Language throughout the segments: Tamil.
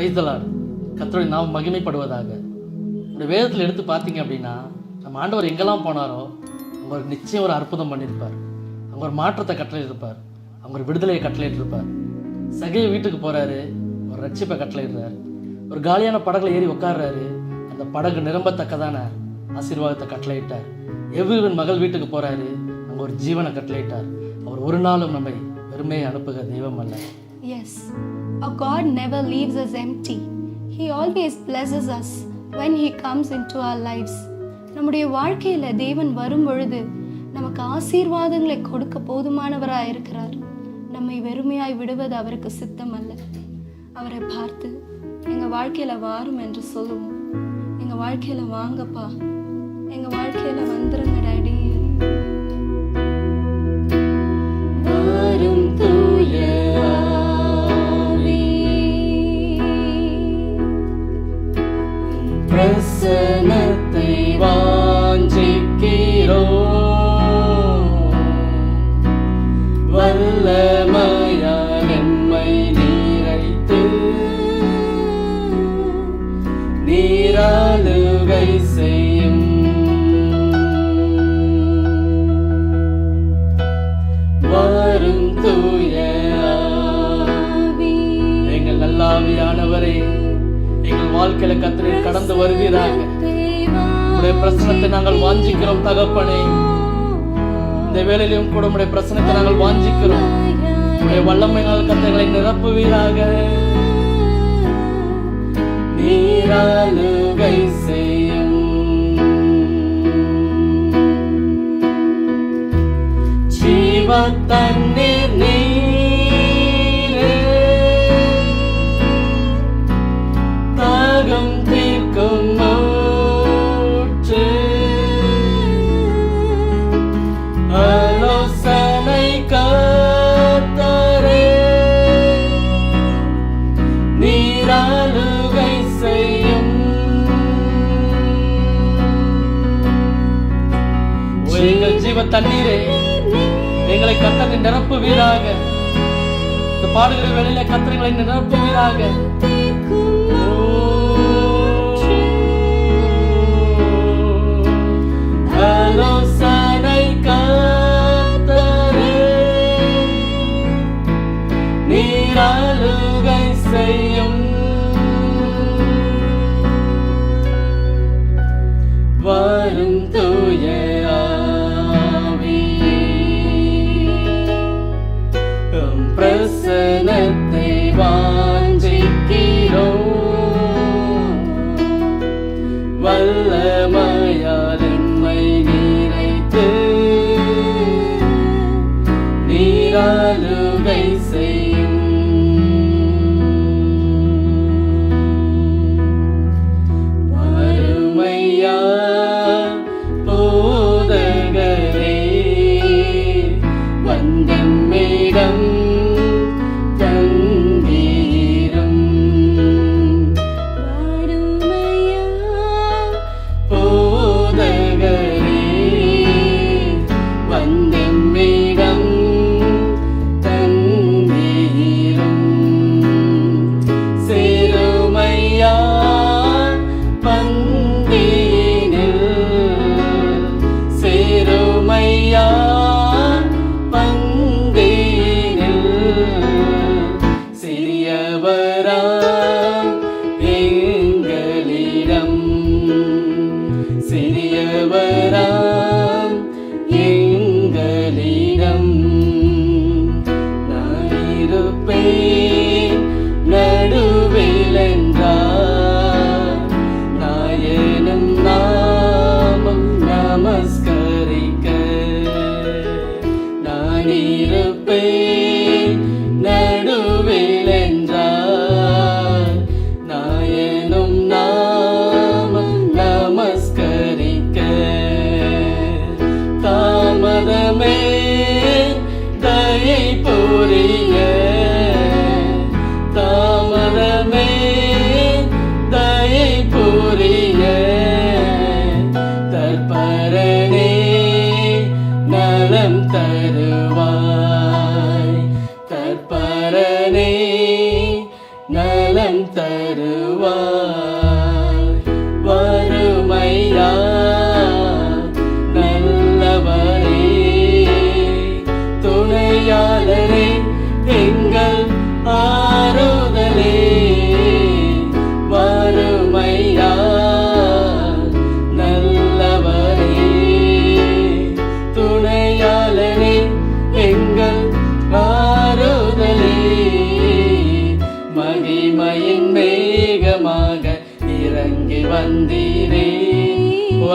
Praise the Lord. கர்த்தருடைய நாமம் மகிமைப்படுவதாக. இந்த வேதத்தில் எடுத்து பார்த்தீங்க அப்படின்னா, நம்ம ஆண்டவர் எங்கெல்லாம் போனாரோ அங்கே ஒரு நிச்சயம் ஒரு அற்புதம் பண்ணியிருப்பார். அங்கே ஒரு மாற்றத்தை கட்டளையிட்டிருப்பார். அவங்க ஒரு விடுதலையை கட்டளையிட்டிருப்பார். சகைய வீட்டுக்கு போகிறாரு, ஒரு ரட்சிப்பை கட்டளையிடுறாரு. ஒரு காலியான படகுல ஏறி உட்கார்றாரு, அந்த படகு நிரம்பத்தக்கதான ஆசீர்வாதத்தை கட்டளையிட்டார். எவ்விவன் மகள் வீட்டுக்கு போகிறாரு, அங்கே ஒரு ஜீவனை கட்டளையிட்டார். அவர் ஒரு நாளும் நம்மை வெறுமையை அனுப்புகிற தெய்வம் அல்ல. Yes, our God never leaves us empty. He always blesses us when He comes into our lives. நம்முடைய வாழ்க்கையில் தேவன் வரும் பொழுது நமக்கு ஆசீர்வாதங்களை கொடுக்க போதுமானவராக இருக்கிறார். நம்மை வெறுமையாய் விடுவது அவருக்கு சித்தம் அல்ல. அவரை பார்த்து எங்கள் வாழ்க்கையில் வாரும் என்று சொல்லுவோம். எங்கள் வாழ்க்கையில் வாங்கப்பா, எங்கள் வாழ்க்கையில் வந்துருங்க டாடி. வரும் தூய ஆவி, பிரசன்னத்தை வாஞ்சிக்கிறோம். வல்லமையால் எம்மை நிறைத்து நீராளுகை செய்யும். வரும் தூய ஆவி, எங்கள் நல்ல ஆவியானவரே, எங்கள் வாழ்க்கையில கர்த்தரே கடந்து வருவீராக. உடைய பிரசனத்தை நாங்கள் வாஞ்சிக்கிறோம் தகப்பனே. இந்த வேளையிலும் கூட உடைய பிரசனத்தை நாங்கள் வாஞ்சிக்கிறோம். உடைய வல்லமையினால் கர்த்தர்களை நிரப்புவீராக. நீராளுகை செய்யும். ஜீவ தண்ணீர் நீரே, தாகம் தீர்க்கும் ஊற்று, ஆலோசனை கர்த்தரே, நீராளுகை செய்யும். எங்கள் ஜீவ தண்ணீரே, எங்களை கர்த்தரை நிரப்புவீராக. இந்த பாடுகிற வேளையில கர்த்தரை நிரப்புவீராக. ஆலோசனை கர்த்தரே, நீராளுகை செய்யும். வரும் தூய பிரசனத்தை வாஞ்சிக்கிறோம். வல்லமையால் எம்மை நிறைத்து நீராளுகை செய்யும். வறுமையா போதகரே, வந்தம்மிடம் சிறியவராம் எங்களிடம் நான் இருப்பேன் நடுவில் என்றார். நாயனும் நாமம் நமஸ்கரிக்க நான் இருப்பேன் நடுவில் என்றார். நாயனும் நாமம் நமஸ்கரிக்க தாமதமே தயை புரிய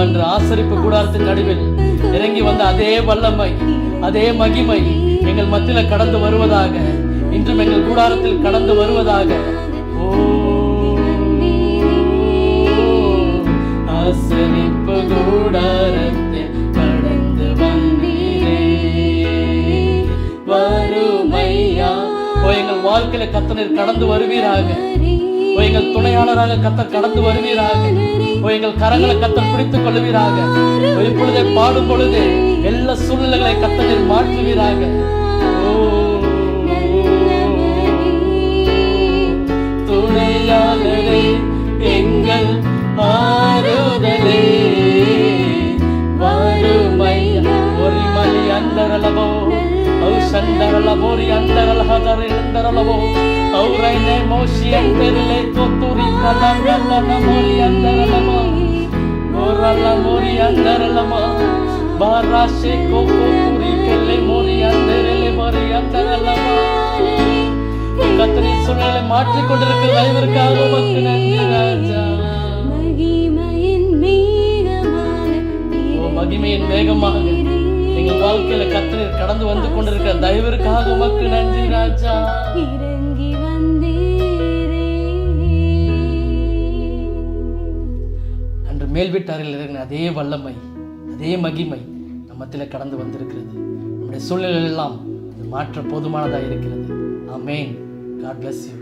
அன்று ஆசரிப்பு கூடாரத்தின் நடுவில் இறங்கி வந்த அதே வல்லமை, அதே மகிமை எங்கள் மத்தியில கடந்து வருவதாக, இன்றும் எங்கள் கூடாரத்தில் கடந்து வருவதாக. ஓ ஆசரிப்பு கூடாரத்தில் கடந்து வந்தீரே வறுமையா. ஓ எங்கள் வாழ்க்கையில கர்த்தர் கடந்து வருவீராக. ஓ எங்கள் துணையாளராக கர்த்தர் கடந்து வருவீராக. ஓ எங்கள் கரங்களை கர்த்தர் பிடித்துக் கொள்வீராக. இப்பொழுதே பாடும் பொழுது எல்லா சூழ்நிலைகளை கர்த்தர் மாற்றுவீராக. ஓ துணையாளரே எங்கள் ஆறுதலே வறுமையா. ஒரு மலி அந்தரலவோ ಔಷಂದರಲಬೋರಿ ಅಂದರಲ ಹದರಿ ಅಂದರಲವೋ ಔರೈನೆ ಮೋಶಿ ಅಂದರಲೆ ಕೊತ್ತುರಿ ಕನಗನ ಮೋರಿ ಅಂದರಲಮ ಗೋರಲ ಮೋರಿ ಅಂದರಲಮ ಬಾರಾಶೆ ಕೊತ್ತುರಿ ಕೆಲ್ಲೆ ಮೋರಿ ಅಂದರಲೆ ಮೋರಿ ಅಂದರಲಮ. கர்த்தரை சூழ்நிலை மாற்றிக் கொண்டிருக்கிற தயவிற்காக உமக்கு நன்றி ராஜா. மகிமையின் வேகமாக எங்கள் வாழ்க்கையில கர்த்தர் கடந்து வந்து கொண்டிருக்கிற தயவிற்காக உமக்கு நன்றி ராஜா. இறங்கி வந்தீரே. அன்று மேல் வீட்டாரில் இருக்கிற அதே வல்லமை, அதே மகிமை நம்மத்தில கடந்து வந்திருக்கிறது. நம்முடைய சூழ்நிலைகள் எல்லாம் மாற்ற போதுமானதாக இருக்கிறது. ஆமென். God bless you.